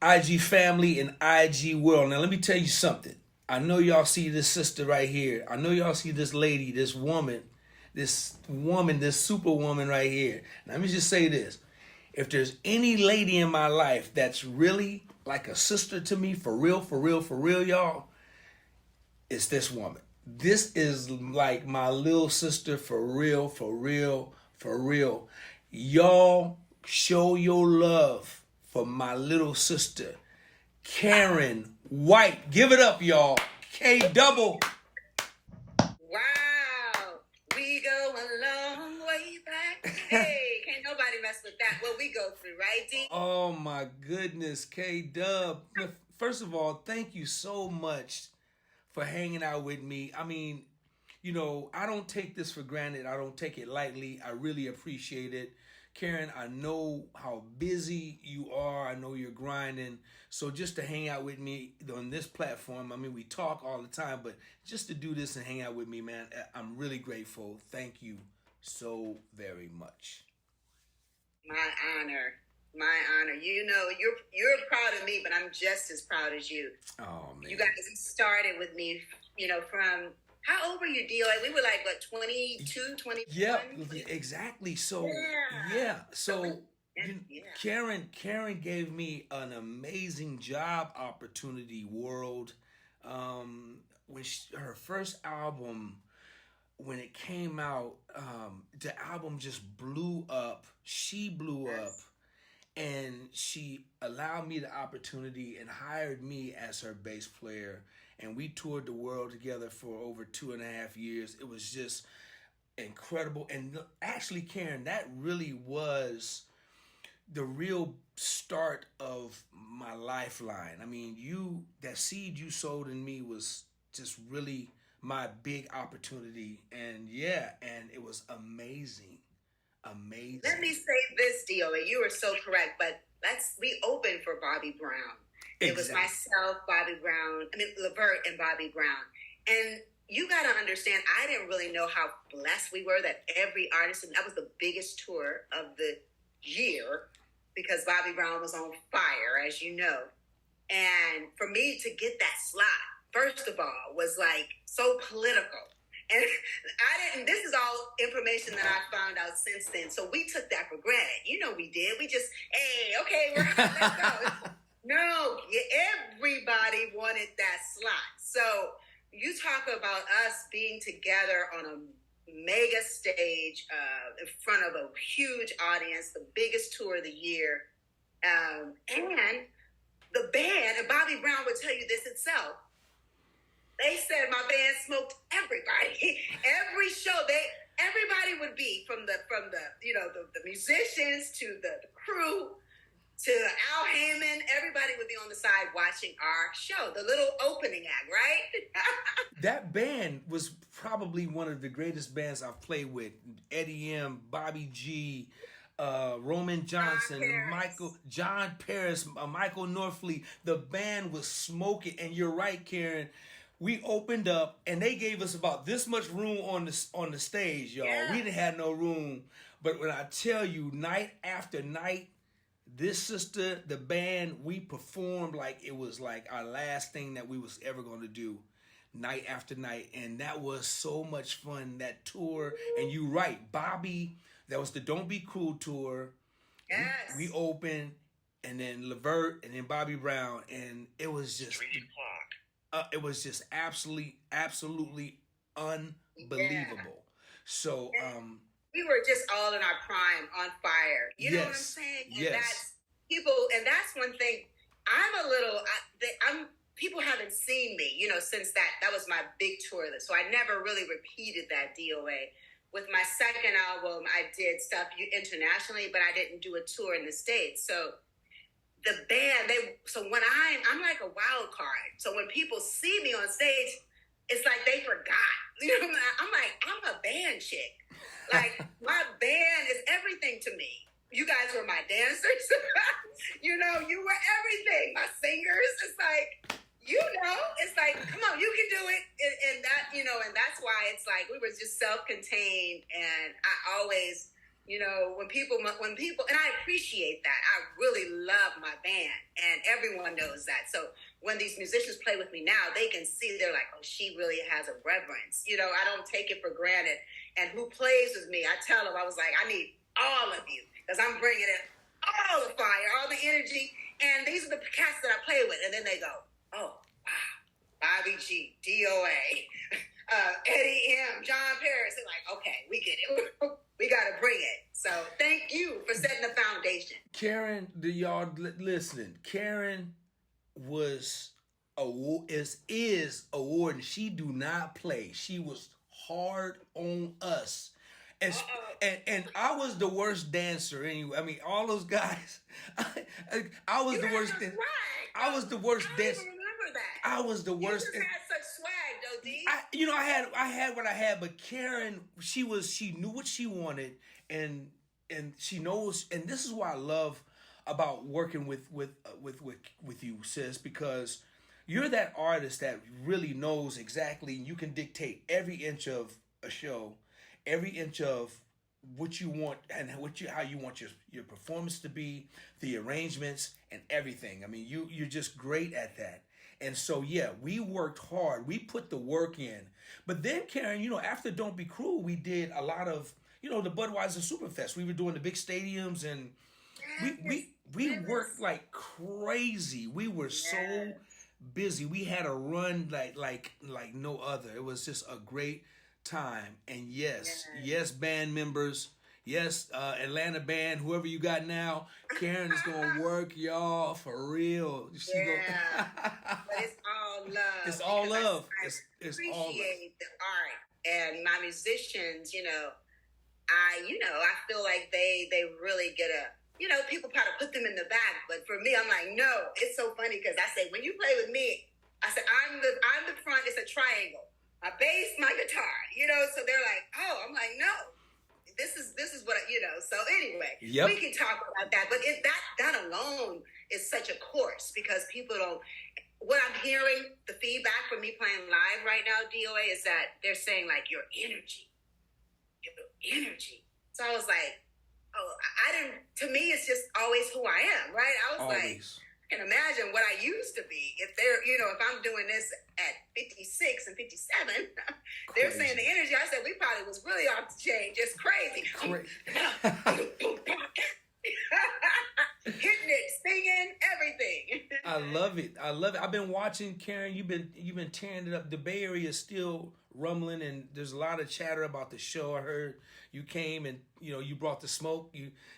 IG family and IG world. Now let me tell you something. I know y'all see this sister right here. I know y'all see this lady, this superwoman right here. Now, let me just say this. If there's any lady in my life that's really like a sister to me, for real, for real, for real, y'all, it's this woman. This is like my little sister for real, for real, for real. Y'all show your love for my little sister, Karyn White. Give it up, y'all. K double. Wow. We go a long way back. Hey, can't nobody mess with that. What we go through, right, D? Oh my goodness, K Dub. First of all, thank you so much for hanging out with me. I mean, I don't take this for granted. I don't take it lightly. I really appreciate it. Karyn, I know how busy you are. I know you're grinding. So just to hang out with me on this platform, I mean, we talk all the time, but just to do this and hang out with me, man, I'm really grateful. Thank you so very much. My honor. My honor. You know, you're proud of me, but I'm just as proud as you. Oh, man. You guys started with me, from how old were you, DOA? We were like, what, 22, 21? Yeah, exactly. So, yeah. So, Karyn gave me an amazing job opportunity, world. Her first album, when it came out, the album just blew up. She blew up. And she allowed me the opportunity and hired me as her bass player. And we toured the world together for over 2.5 years. It was just incredible. And actually, Karyn, that really was the real start of my lifeline. I mean, that seed you sowed in me was just really my big opportunity. And and it was amazing. Amazing. Let me say this, DOA. You are so correct, but we opened for Bobby Brown. It was myself, Levert and Bobby Brown. And you got to understand, I didn't really know how blessed we were that every artist, and that was the biggest tour of the year because Bobby Brown was on fire, as you know. And for me to get that slot, first of all, was like so political. And this is all information that I found out since then. So we took that for granted. We did. We just, hey, okay, let's go. No, everybody wanted that slot. So you talk about us being together on a mega stage in front of a huge audience, the biggest tour of the year. And the band, and Bobby Brown would tell you this itself, they said my band smoked everybody. Every show, everybody would be from the musicians to the crew to Al Heyman. Everybody would be on the side watching our show, the little opening act, right? That band was probably one of the greatest bands I've played with. Eddie M, Bobby G, Roman Johnson, John Paris, Michael Norfleet. The band was smoking, and you're right, Karyn. We opened up, and they gave us about this much room on the stage, y'all. Yeah. We didn't have no room, but when I tell you, night after night, this sister, the band, we performed like it was like our last thing that we was ever going to do, night after night, and that was so much fun. That tour, and you right, Bobby. That was the Don't Be Cruel tour. Yes, we opened, and then Levert, and then Bobby Brown, and it was just. It was just absolutely unbelievable. So, we were just all in our prime, on fire. You know what I'm saying? And that's one thing. People haven't seen me, since that was my big tour. So I never really repeated that DOA. With my second album, I did stuff internationally, but I didn't do a tour in the States. So the band, when I'm like a wild card. So when people see me on stage, it's like they forgot. I'm like, I'm a band chick. Like, my band is everything to me. You guys were my dancers. You were everything. My singers. It's like, it's like, come on, you can do it. And that, and that's why it's like we were just self-contained. And I always when people, and I appreciate that. I really love my band, and everyone knows that. So when these musicians play with me now, they can see, they're like, oh, she really has a reverence. I don't take it for granted. And who plays with me, I tell them, I was like, I need all of you, because I'm bringing in all the fire, all the energy. And these are the cats that I play with. And then they go, oh, wow, Bobby G, DOA, Eddie M, John Paris. They're like, okay, we get it. We got to bring it. So thank you for setting the foundation. Karyn, y'all listening? Karyn is award, and she do not play. She was hard on us. And I was the worst dancer anyway. I mean, all those guys. I was the worst. I was the worst dancer. I don't even remember that. I was the worst. You just had such swag, though, D. I had what I had, but Karyn, she knew what she wanted, and she knows. And this is what I love about working with you, sis, because you're that artist that really knows exactly. You can dictate every inch of a show, every inch of what you want and how you want your performance to be, the arrangements and everything. I mean, you're just great at that. And so, yeah, we worked hard. We put the work in. But then, Karyn, after Don't Be Cruel, we did a lot of, the Budweiser Superfest. We were doing the big stadiums, and we worked like crazy. We were so busy. We had a run like no other. It was just a great time. And yes, band members, yes, Atlanta band, whoever you got now, Karyn is gonna work y'all for real. But it's all love. It's all love. It's all love. Appreciate the art and my musicians. I feel like they really get people try to put them in the back, but for me, I'm like, no. It's so funny because I say, when you play with me, I said, I'm the front. It's a triangle. My bass, my guitar, so they're like, oh, I'm like, no, this is what, so anyway, we can talk about that, but that alone is such a course, because people don't, what I'm hearing, the feedback from me playing live right now, DOA, is that they're saying like, your energy. So I was like, oh, to me, it's just always who I am, right? I was like, I can imagine what I used to be. If if I'm doing this at 56 and 57, they're saying the energy. I said, we probably was really off the chain, just crazy. Hitting it, singing, everything. I love it. I've been watching, Karyn. You've been tearing it up. The Bay Area is still rumbling, and there's a lot of chatter about the show. I heard you came and you brought the smoke.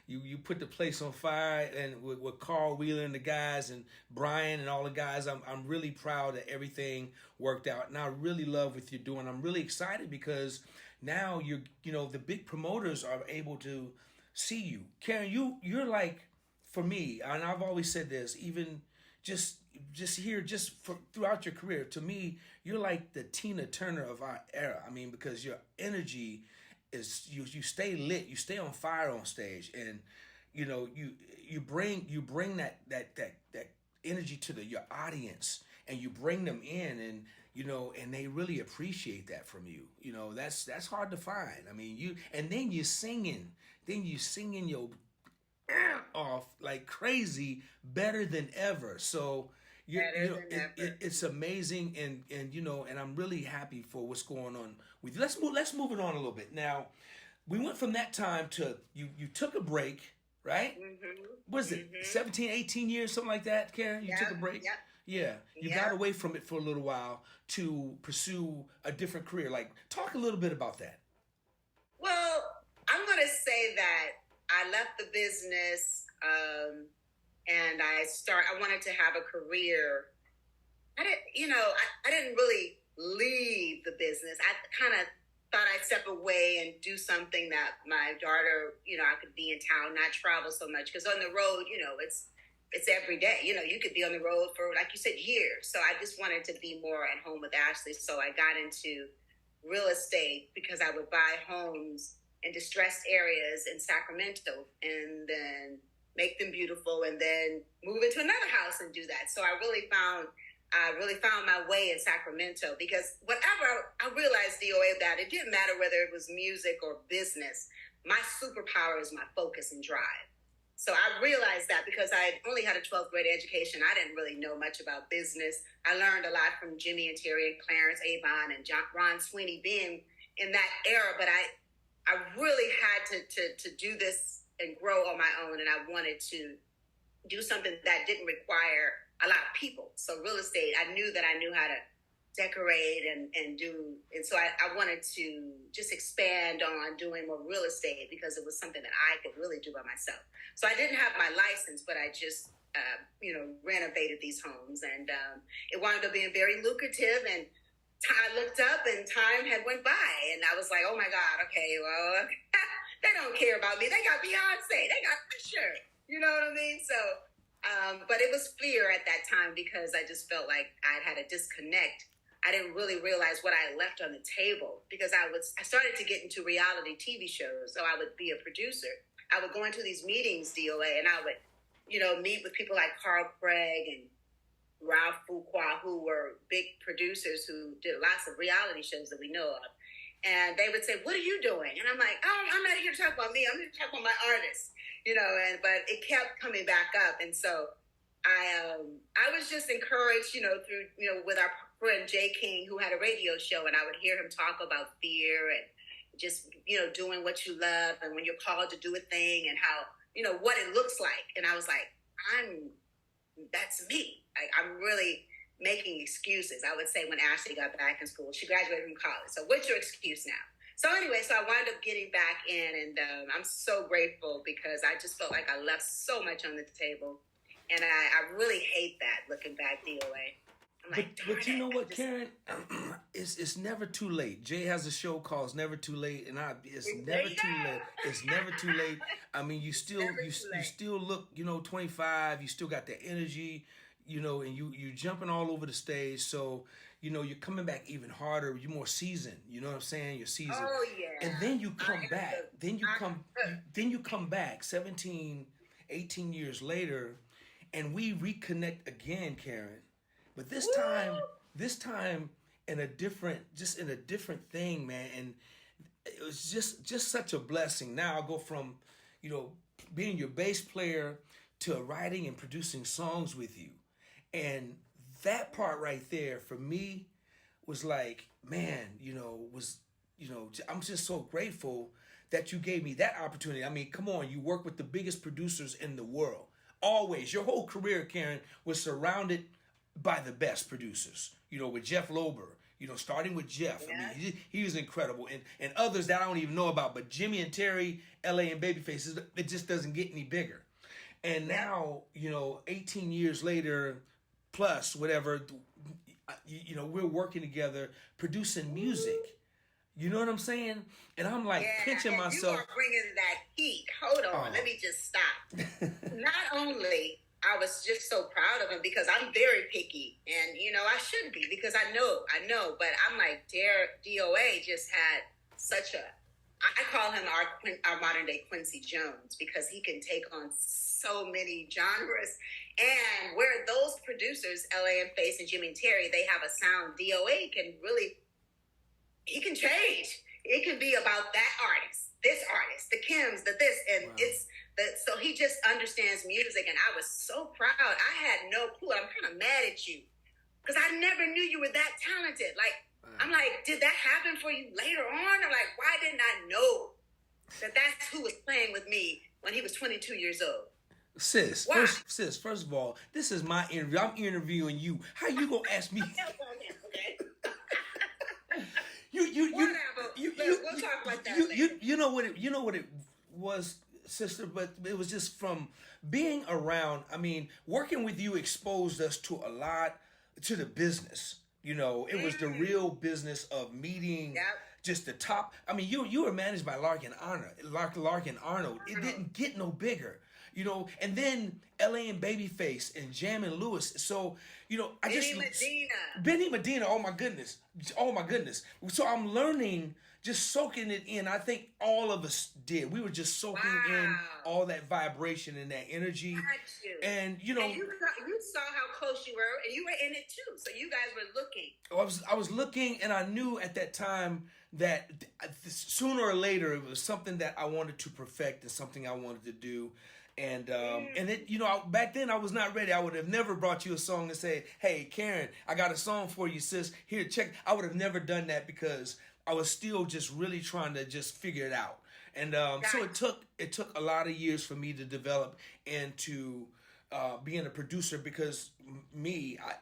You put the place on fire, and with Carl Wheeler and the guys and Brian and all the guys. I'm really proud that everything worked out, and I really love what you're doing. I'm really excited because now the big promoters are able to see you. Karyn, you're like, for me, and I've always said this, even just throughout your career, to me, you're like the Tina Turner of our era. I mean, because your energy is, you stay lit, you stay on fire on stage, and you bring that energy to your audience, and you bring them in, and they really appreciate that from you. That's hard to find. I mean, then you're singing your off like crazy, better than ever. So it's amazing, and I'm really happy for what's going on with you. Let's move it on a little bit. Now, we went from that time to you took a break, right? Mm-hmm. What is it, 17, 18 years, something like that, Karyn? You took a break? Yeah. You got away from it for a little while to pursue a different career. Like, talk a little bit about that. Well, I'm going to say that I left the business, and I wanted to have a career. I didn't really leave the business. I kind of thought I'd step away and do something that my daughter, I could be in town, not travel so much. Because on the road, it's every day. You could be on the road for, like you said, years. So I just wanted to be more at home with Ashley. So I got into real estate because I would buy homes in distressed areas in Sacramento and then make them beautiful and then move into another house and do that. So I really found my way in Sacramento, because whatever, I realized, DOA, that it didn't matter whether it was music or business. my superpower is my focus and drive. So I realized that because I only had a 12th grade education, I didn't really know much about business. I learned a lot from Jimmy and Terry and Clarence Avon and Ron Sweeney being in that era. But I really had to do this and grow on my own. And I wanted to do something that didn't require a lot of people. So real estate, I knew how to decorate and do. And so I wanted to just expand on doing more real estate because it was something that I could really do by myself. So I didn't have my license, but I just, renovated these homes, and it wound up being very lucrative. And I looked up and time had went by, and I was like, oh my God, okay, well, they don't care about me. They got Beyonce, they got Usher, you know what I mean? So, but it was fear at that time because I just felt like I had a disconnect. I didn't really realize what I left on the table because I started to get into reality TV shows. So I would be a producer. I would go into these meetings, DOA, and I would, meet with people like Carl Craig and Ralph Fuqua, who were big producers who did lots of reality shows that we know of. And they would say, what are you doing? And I'm like, oh, I'm not here to talk about me. I'm here to talk about my artists, but it kept coming back up. And so I was just encouraged, through, with our friend Jay King, who had a radio show, and I would hear him talk about fear and just, doing what you love and when you're called to do a thing and how, what it looks like. And I was like, that's me. I'm really making excuses. I would say when Ashley got back in school, she graduated from college. So what's your excuse now? So anyway, so I wound up getting back in, and I'm so grateful because I just felt like I left so much on the table. And I really hate that looking back, DOA. But you know what, Karyn? It's never too late. Jay has a show called "It's Never Too Late," and it's never too late. It's never too late. I mean, you still look, 25. You still got the energy, and you jumping all over the stage. So, you're coming back even harder. You're more seasoned. You know what I'm saying? You're seasoned. Oh yeah. And then you come back. Then you come back 17, 18 years later, and we reconnect again, Karyn. But this time in a different thing, man. And it was just such a blessing. Now I go from, being your bass player to writing and producing songs with you. And that part right there for me was like, man, I'm just so grateful that you gave me that opportunity. I mean, come on, you work with the biggest producers in the world. Always. Your whole career, Karyn, was surrounded by the best producers, with Jeff Lober, starting with Jeff. Yeah. I mean, he was incredible. And others that I don't even know about, but Jimmy and Terry, L.A. and Babyface, it just doesn't get any bigger. And now, 18 years later, plus whatever, we're working together, producing music. You know what I'm saying? And I'm like pinching myself. You are bringing that heat. Hold on, let me just stop. Not only I was just so proud of him because I'm very picky, and I shouldn't be because I know, but I'm like, DOA just had I call him our modern day Quincy Jones because he can take on so many genres. And where those producers, L.A. Babyface and Jimmy and Terry, they have a sound, DOA he can change. It can be about that artist, this artist, the Kims, the this, and wow. So he just understands music, and I was so proud. I had no clue. I'm kind of mad at you because I never knew you were that talented. Like, wow. I'm like, did that happen for you later on? Or like, why didn't I know that's who was playing with me when he was 22 years old? Sis, first of all, this is my interview. I'm interviewing you. How you gonna ask me? Okay. We'll talk about that later. You know what it was, sister, but it was just from being around. I mean, working with you exposed us to a lot, to the business. It was the real business of meeting just the top. I mean, you were managed by Larkin Arnold. It didn't get no bigger. And then L.A. and Babyface and Jam and Lewis. So, Benny Medina. Oh my goodness. So I'm learning, just soaking it in. I think all of us did. We were just soaking in all that vibration and that energy. And you saw how close you were, and you were in it too. So you guys were looking. I was looking, and I knew at that time that sooner or later it was something that I wanted to perfect and something I wanted to do. And it, you know, back then I was not ready. I would have never brought you a song and say, "Hey, Karyn, I got a song for you, sis. Here, check." I would have never done that because I was still just really trying to just figure it out. And so it took a lot of years for me to develop into being a producer because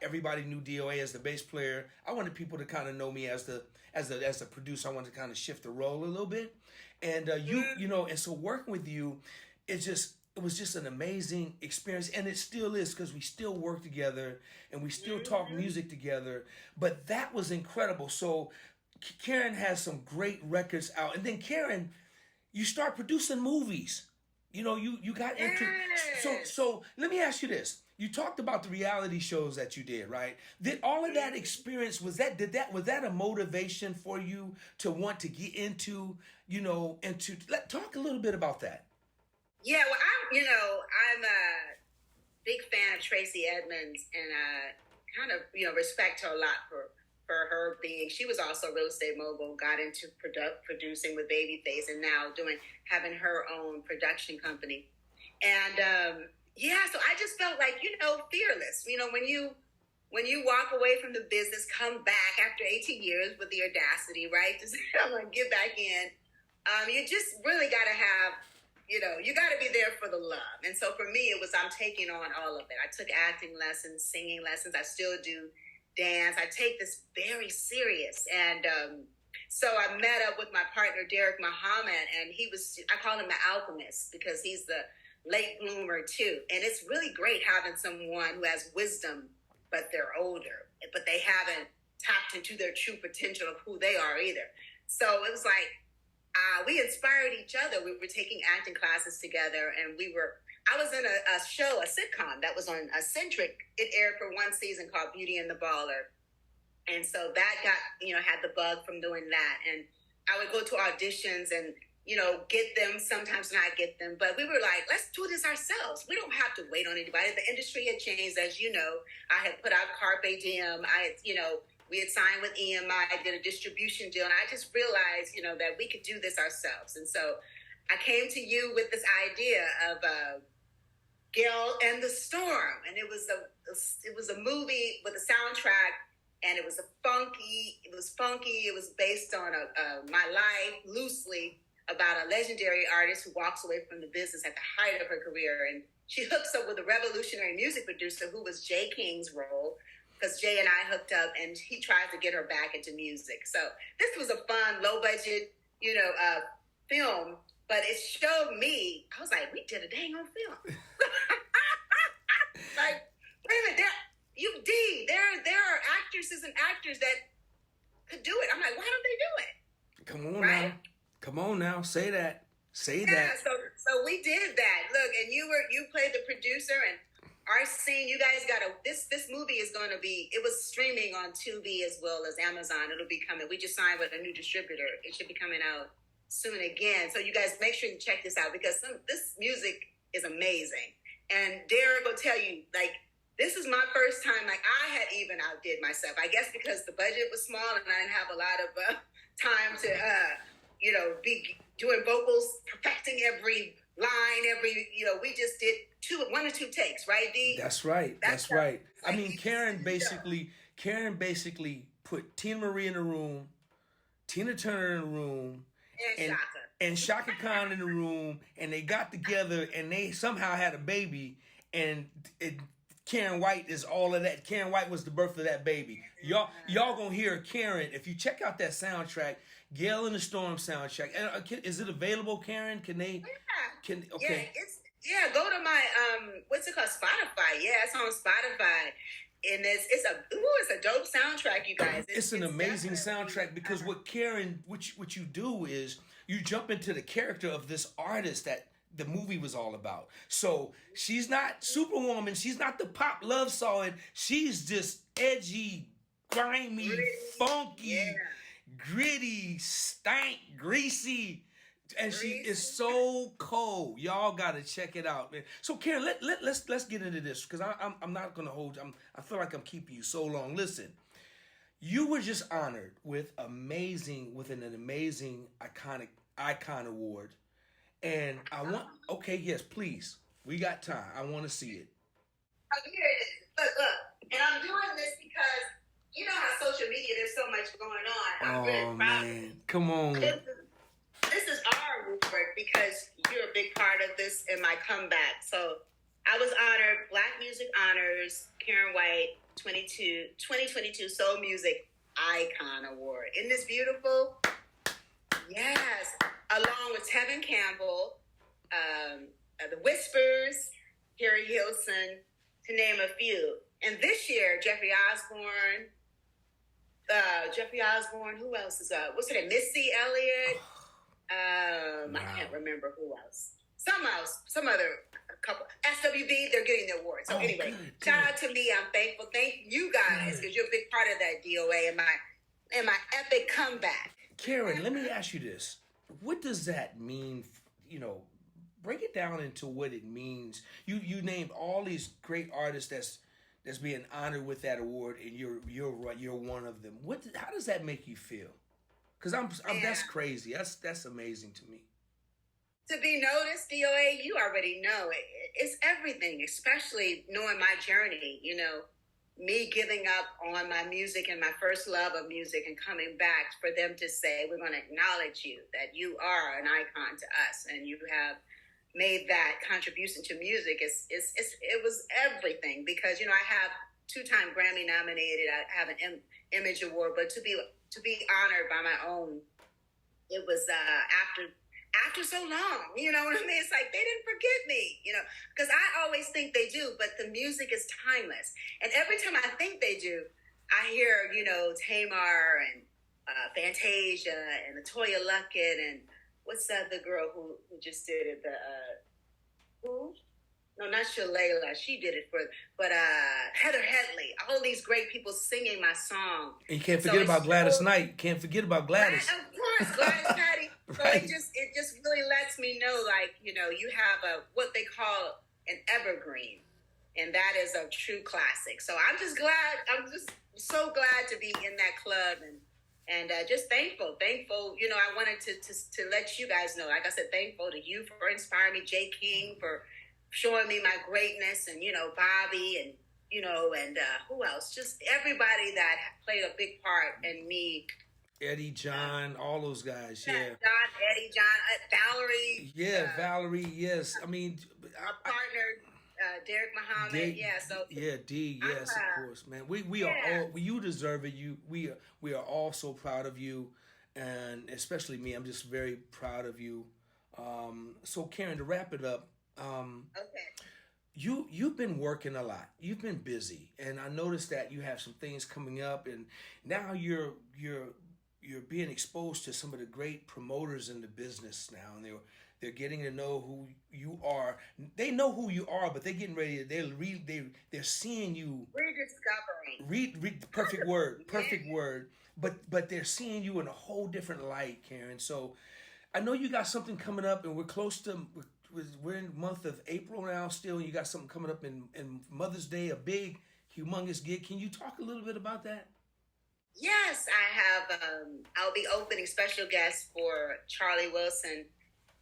everybody knew DOA as the bass player. I wanted people to kind of know me as a producer. I wanted to kind of shift the role a little bit, and you know, and so working with you, it was just an amazing experience, and it still is because we still work together and we still talk music together. But that was incredible. So Karyn has some great records out, and then Karyn, you start producing movies. You know, you got into so let me ask you this. You talked about the reality shows that you did, right? Did all of that experience was that a motivation for you to want to get into, you know, talk a little bit about that. Yeah, well, I'm a big fan of Tracy Edmonds, and kind of, you know, respect her a lot for her being. She was also a real estate mogul, got into producing with Babyface, and now having her own production company. And so I just felt like, you know, fearless. You know, when you walk away from the business, come back after 18 years with the audacity, right, to say, I'm going to get back in. You just really got to have, you know, you got to be there for the love. And so for me, I'm taking on all of it. I took acting lessons, singing lessons. I still do dance. I take this very serious. And so I met up with my partner, Derek Muhammad, and I call him the alchemist because he's the late bloomer too. And it's really great having someone who has wisdom, but they're older, but they haven't tapped into their true potential of who they are either. So it was like, we inspired each other. We were taking acting classes together, and I was in a show, a sitcom that was on Centric. It aired for one season called Beauty and the Baller. And so that had the bug from doing that. And I would go to auditions and, you know, get them, sometimes not get them. But we were like, let's do this ourselves. We don't have to wait on anybody. The industry had changed, as you know. I had put out Carpe Diem. We had signed with EMI. I did a distribution deal. And I just realized, you know, that we could do this ourselves. And so I came to you with this idea of Gail and the Storm. And it was a movie with a soundtrack. And it was funky. It was based on my life loosely about a legendary artist who walks away from the business at the height of her career. And she hooks up with a revolutionary music producer who was Jay King's role, because Jay and I hooked up, and he tried to get her back into music. So this was a fun, low budget, you know, film, but it showed me, I was like, we did a dang on film. Like, wait a minute, there are actresses and actors that could do it. I'm like, why don't they do it? Come on, right? Now. Come on now, say that. That. So we did that. Look, and you played the producer, and our scene. You guys got this movie is going to be. It was streaming on Tubi as well as Amazon. It'll be coming. We just signed with a new distributor. It should be coming out soon again. So you guys make sure you check this out because this music is amazing. And Derek will tell you, like, this is my first time. Like, I had even outdid myself. I guess because the budget was small and I didn't have a lot of time to. Be doing vocals, perfecting every line, we just did 1 or 2 takes, right, D? That's right. That's right. I mean, Karyn basically put Tina Marie in the room, Tina Turner in the room, and Shaka Khan in the room, and they got together and they somehow had a baby, and Karyn White is all of that. Karyn White was the birth of that baby. Y'all gonna hear Karyn if you check out that soundtrack, Gail and the Storm soundtrack. Is it available, Karyn? Can they? Yeah. Okay. Yeah. Go to my what's it called? Spotify. Yeah, it's on Spotify, and it's a dope soundtrack, you guys. It's an amazing soundtrack because what Karyn, what you do is you jump into the character of this artist that the movie was all about. So she's not Superwoman. She's not the pop love song. She's just edgy, grimy, funky, gritty, stank, greasy. And she is so cold. Y'all gotta check it out, man. So Karyn, let's get into this because I'm not gonna hold you. I feel like I'm keeping you so long. Listen, You were just honored with an amazing icon award. And I want, okay, yes, please. We got time. I want to see it. Oh, here it is. Look. And I'm doing this because you know how social media, there's so much going on. I'm really proud of it. Come on. This is our award because you're a big part of this in my comeback. So I was honored, Black Music Honors, Karyn White, 2022 Soul Music Icon Award. Isn't this beautiful? Yes. Along with Tevin Campbell, The Whispers, Harry Hilson, to name a few. And this year, Jeffrey Osborne, who else is up? What's her name? Missy Elliott. Wow. I can't remember who else. Some other couple. SWV, they're getting the award. So anyway, good. Shout out to me. I'm thankful. Thank you guys because you're a big part of that DOA and my epic comeback. Karyn, let me ask you this. What does that mean? You know, break it down into what it means. You named all these great artists that's being honored with that award, and you're one of them. How does that make you feel? Because that's crazy. That's amazing to me. To be noticed, DOA, you already know it's everything. Especially knowing my journey. You know, me giving up on my music and my first love of music and coming back for them to say, we're going to acknowledge you, that you are an icon to us and you have made that contribution to music. It was everything because, you know, I have 2-time Grammy nominated. I have an Image Award, but to be honored by my own, it was after so long, you know what I mean? It's like they didn't forget me, you know, because I always think they do, but the music is timeless. And every time I think they do, I hear, you know, Tamar and Fantasia and Latoya Luckett and what's the other girl who just did it? Who? No, not Shalala. She did it but Heather Headley. All these great people singing my song. And you can't forget about Gladys Knight. Can't forget about Gladys. Of course, Gladys Patty. Right. So it just really lets me know, like, you know, you have what they call an evergreen, and that is a true classic. So I'm just so glad to be in that club and just thankful. You know, I wanted to let you guys know, like I said, thankful to you for inspiring me, Jay King for showing me my greatness, and, you know, Bobby and, you know, and who else? Just everybody that played a big part in me. Eddie, John, all those guys, yeah. John, Eddie, John, Valerie. Yeah, Valerie, yes. I mean, our partner, Derek Muhammad, D, yes, of course, man. We are all, you deserve it. We are all so proud of you, and especially me. I'm just very proud of you. So Karyn, to wrap it up, You've been working a lot. You've been busy, and I noticed that you have some things coming up, and now you're being exposed to some of the great promoters in the business now, and they're getting to know who you are. They know who you are, but they're getting ready. They're seeing you. Rediscovering. Perfect word. But they're seeing you in a whole different light, Karyn. So I know you got something coming up, and we're in the month of April now still, and you got something coming up in Mother's Day, a big, humongous gig. Can you talk a little bit about that? Yes, I have. I'll be opening special guests for Charlie Wilson,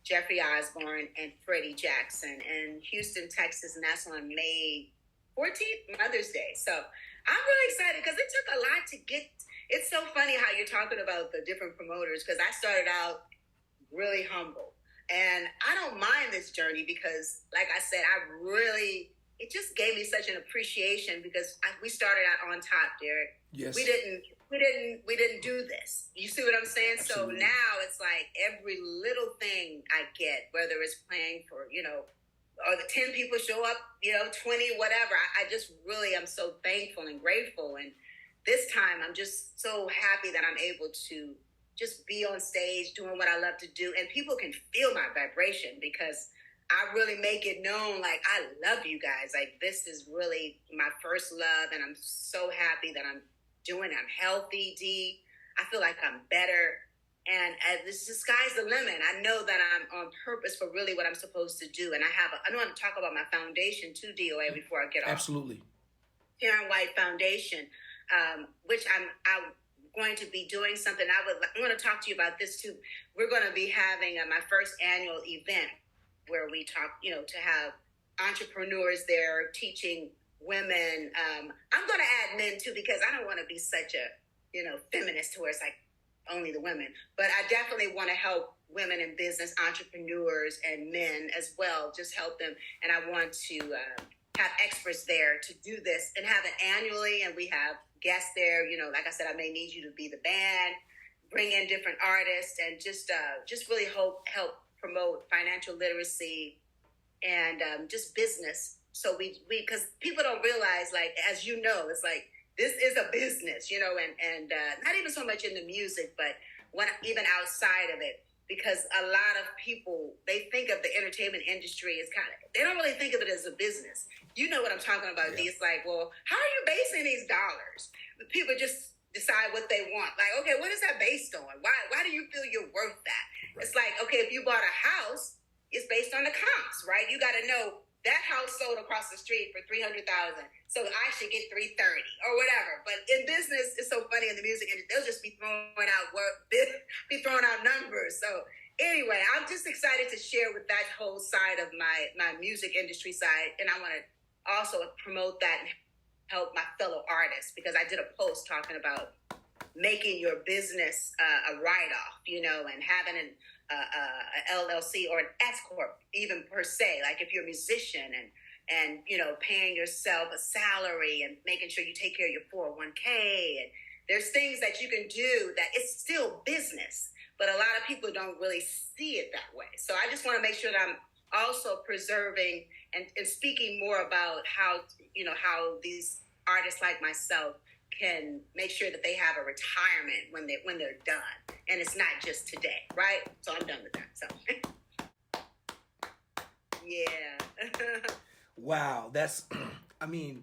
Jeffrey Osborne, and Freddie Jackson in Houston, Texas, and that's on May 14th, Mother's Day. So I'm really excited because it took a lot to get. It's so funny how you're talking about the different promoters because I started out really humble. And I don't mind this journey because, like I said, it just gave me such an appreciation because we started out on top, Derek. Yes. We didn't do this. You see what I'm saying? Absolutely. So now it's like every little thing I get, whether it's playing for, you know, or the 10 people show up, you know, 20, whatever. I just really am so thankful and grateful. And this time I'm just so happy that I'm able to just be on stage doing what I love to do. And people can feel my vibration because I really make it known, like, I love you guys. Like, this is really my first love. And I'm so happy that I'm healthy, D. I feel like I'm better. And the sky's the limit. I know that I'm on purpose for really what I'm supposed to do. And I want to talk about my foundation too, DOA, before I get off. Absolutely. Karyn White Foundation. which I'm going to be doing something. I want to talk to you about this too. We're going to be having my first annual event where we talk, to have entrepreneurs there teaching women. I'm going to add men too, because I don't want to be such a, feminist to where it's like only the women, but I definitely want to help women in business, entrepreneurs, and men as well, just help them. And I want to have experts there to do this and have it annually. And we have guests there, like I said, I may need you to be the band, bring in different artists, and just really help promote financial literacy and just business. So we because people don't realize, like, as you know, it's like, this is a business, and not even so much in the music, but even outside of it. Because a lot of people, they think of the entertainment industry as they don't really think of it as a business. You know what I'm talking about. Yeah. It's like, well, how are you basing these dollars? People just decide what they want. Like, okay, what is that based on? Why do you feel you're worth that? Right. It's like, okay, if you bought a house, it's based on the comps, right? You got to know that house sold across the street for $300,000, so I should get $330 or whatever. But in business, it's so funny in the music, and they'll just be throwing out numbers. So anyway, I'm just excited to share with that whole side of my music industry side, and I want to also promote that and help my fellow artists, because I did a post talking about making your business a write-off, and having an LLC or an S corp, even per se. Like if you're a musician and paying yourself a salary and making sure you take care of your 401k, and there's things that you can do that it's still business, but a lot of people don't really see it that way. So I just want to make sure that I'm also preserving and speaking more about how these artists like myself can make sure that they have a retirement when they're done, and it's not just today, right? So I'm done with that. So yeah. Wow, that's I mean,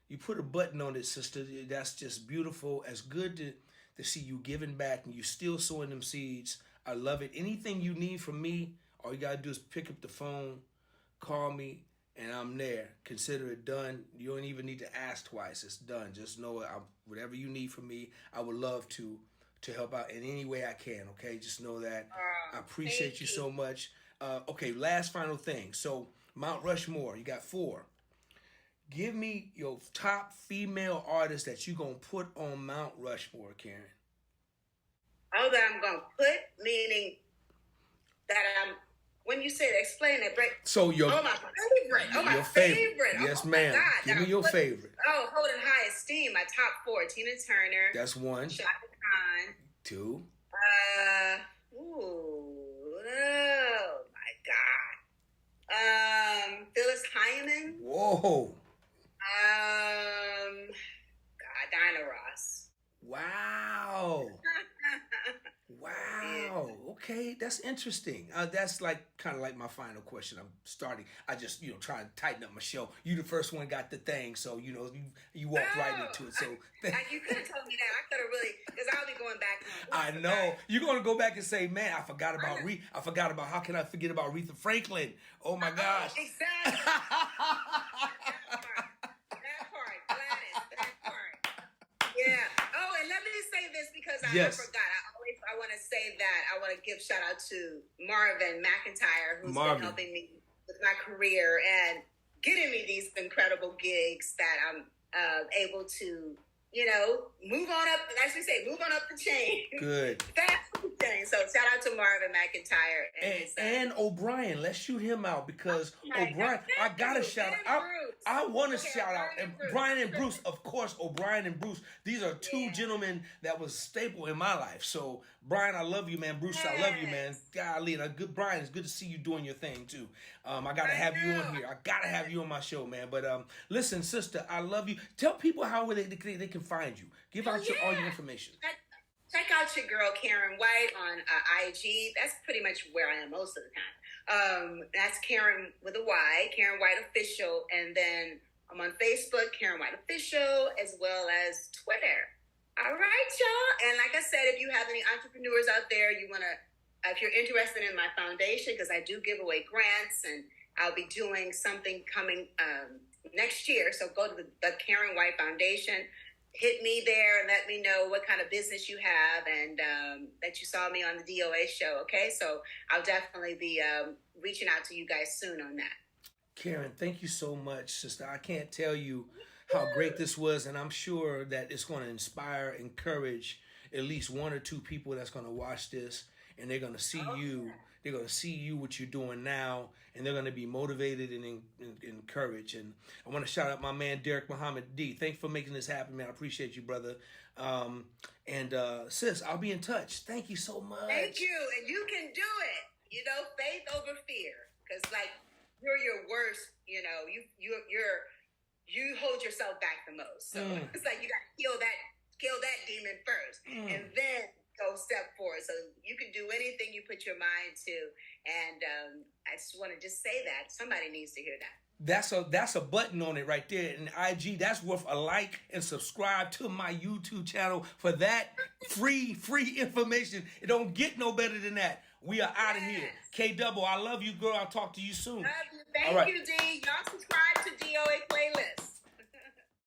you put a button on it, sister. That's just beautiful. It's good to see you giving back and you still sowing them seeds. I love it. Anything you need from me, all you gotta do is pick up the phone, call me, and I'm there. Consider it done. You don't even need to ask twice. It's done. Just know whatever you need from me, I would love to help out in any way I can, okay? Just know that. I appreciate you so much. Okay, last final thing. So, Mount Rushmore, you got 4. Give me your top female artist that you going to put on Mount Rushmore, Karyn. Oh, that I'm going to put? Meaning that when you say that, explain it, break. So my favorite. Your favorite. Yes, ma'am. God, give me your favorite. Oh, hold in high esteem. My top 4: Tina Turner. That's 1. Shaka Khan. 2. Oh my God. Phyllis Hyman. Whoa. Diana Ross. Wow. Wow. Okay, that's interesting. That's kind of like my final question. I'm starting. I just try to tighten up my show. You the first one got the thing, so you walked right into it. So you could have told me that. I could have really, because I'll be going back. I know you're going to go back and say, "Man, I forgot about I forgot about. How can I forget about Aretha Franklin? Oh my gosh!" Exactly. That part, Gladys. That part. Yeah. Oh, and let me say this because I forgot. I want to say that I want to give shout out to Marvin McIntyre, who's been helping me with my career and getting me these incredible gigs that I'm able to, move on up. As we say, move on up the chain. Good. That's the thing. So shout out to Marvin McIntyre and O'Brien. Let's shoot him out because O'Brien. I gotta shout out. I want to shout out and Brian and Bruce, of course. O'Brien and Bruce. These are 2 gentlemen that was staple in my life. So Brian, I love you, man. Bruce, I love you, man. Golly, and good Brian. It's good to see you doing your thing too. I gotta have you on here. I gotta have you on my show, man. But listen, sister, I love you. Tell people how they can find you. Give out all your information. Check out your girl Karyn White on IG. That's pretty much where I am most of the time. That's Karyn with a Y, Karyn White Official, and then I'm on Facebook, Karyn White Official, as well as Twitter. All right, y'all. And like I said, if you have any entrepreneurs out there, if you're interested in my foundation, because I do give away grants, and I'll be doing something coming next year. So go to the Karyn White Foundation. Hit me there and let me know what kind of business you have, and that you saw me on the DOA show. Okay, so I'll definitely be reaching out to you guys soon on that. Karyn, thank you so much, sister. I can't tell you how great this was, and I'm sure that it's going to inspire, encourage at least one or two people that's going to watch this, and they're going to see you. They're going to see you, what you're doing now, and they're going to be motivated and encouraged. And I want to shout out my man, Derek Muhammad D. Thanks for making this happen, man. I appreciate you, brother. Sis, I'll be in touch. Thank you so much. Thank you. And you can do it. You know, faith over fear. Because, like, you're your worst, you know, you hold yourself back the most. So it's like you got to kill that demon first. And then go step forward. So you can do anything you put your mind to. And I just want to just say that somebody needs to hear that. That's a button on it right there. And IG, that's worth a like and subscribe to my YouTube channel for that free information. It don't get no better than that. We are out of here. K-Double, I love you, girl. I'll talk to you soon. Love you. Thank you, D. Y'all subscribe to DOA Playlist.